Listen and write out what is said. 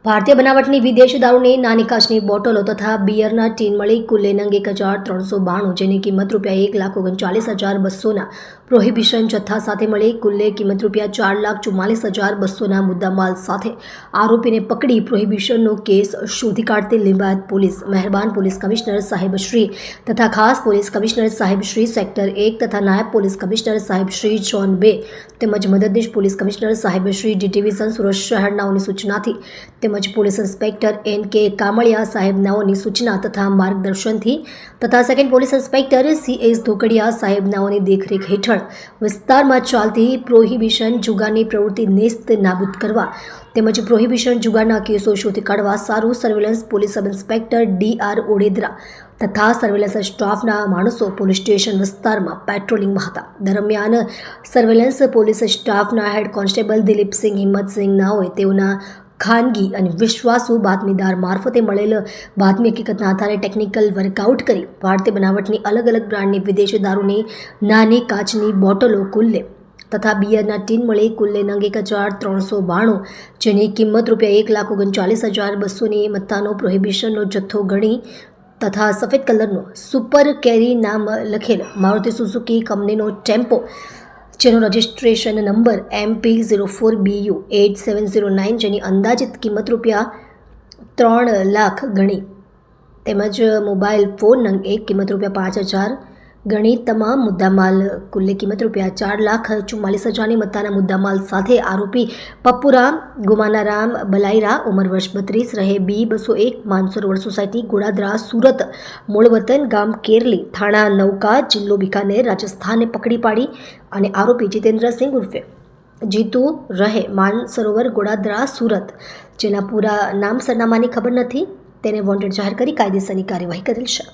ભારતીય બનાવટની વિદેશી દારૂની નાની કાચની બોટલો તથા બિયરના ટીન મળી કુલ નંગ 1392, જેની કિંમત ₹1,39,200ના પ્રોહિબિશન જથ્થા સાથે મળી કુલ કિંમત ₹4,44,200ના મુદ્દામાલ સાથે આરોપીને પકડી પ્રોહિબિશનનો કેસ શોધી કાઢતી લિંબાયત પોલીસ મહેરબાન પોલીસ કમિશનર સાહેબ શ્રી તથા ખાસ પોલીસ કમિશનર સાહેબ શ્રી સેક્ટર 1 તથા નાયબ પોલીસ કમિશનર સાહેબ શ્રી ઝોન 2 તેમજ મદદનીશ પોલીસ કમિશનર સાહેબ શ્રી ડી ડિવિઝન સુરત શહેરનાઓની સૂચનાથી તેમજ પોલીસ ઇન્સ્પેક્ટર N.K. કામળિયા સાહેબનાઓની સૂચના તથા માર્ગદર્શનથી તથા second police inspector C.S. Dhokadiya સાહેબનાઓની દેખરેખ હેઠળ વિસ્તારમાં ચાલતી પ્રોહિબિશન જુગારની પ્રવૃત્તિ નેસ્ત નાબૂદ કરવા તેમજ પ્રોહિબિશન જુગારના કેસો શોધી કાઢવા સારું surveillance police sub inspector D.R. Odedara તથા સર્વેલન્સ સ્ટાફના માણસો પોલીસ સ્ટેશન વિસ્તારમાં પેટ્રોલિંગમાં હતા. દરમિયાન સર્વેલન્સ પોલીસ સ્ટાફના હેડ કોન્સ્ટેબલ દિલીપસિંહ હિંમતસિંહ નાઓએ તેઓના ખાનગી અને વિશ્વાસુ બાતમીદાર મારફતે મળેલ બાતમી હકીકતના આધારે ટેકનિકલ વર્કઆઉટ કરી ભારતીય બનાવટની અલગ અલગ બ્રાન્ડની વિદેશી દારૂની નાની કાચની બોટલો કુલ્લે તથા બિયરના ટીન મળી કુલ્લે નંગ 1392, જેની કિંમત ₹1,39,200ની મત્તાનો પ્રોહિબિશનનો જથ્થો ગણી તથા સફેદ કલરનો સુપર કેરી નામ લખેલ મારુતિ સુઝુકી કંપનીનો ટેમ્પો જેનો રજિસ્ટ્રેશન નંબર MP04BU 8709, જેની અંદાજિત કિંમત ₹3 લાખ ગણી તેમજ મોબાઈલ ફોન નંગ 1 કિંમત ₹5,000 ગણી તમામ મુદ્દામાલ કુલ્લે કિંમત ₹4,44,000ની મત્તાના મુદ્દામાલ સાથે આરોપી પપ્પુરામ ગુમાનારામ બલાઈરા ઉંમર વર્ષ 32 રહે B201 Mansarovar road society Godadara Surat મૂળ વતન ગામ કેરલી થાણા નૌકા જિલ્લો બિકાનેર રાજસ્થાનને પકડી પાડી અને આરોપી જીતેન્દ્રસિંહ ઉર્ફે જીતુ રહે માનસરોવર ગોડાદરા સુરત જેના પૂરા નામ સરનામાની ખબર નથી તેને વોન્ટેડ જાહેર કરી કાયદેસરની કાર્યવાહી કરેલ છે.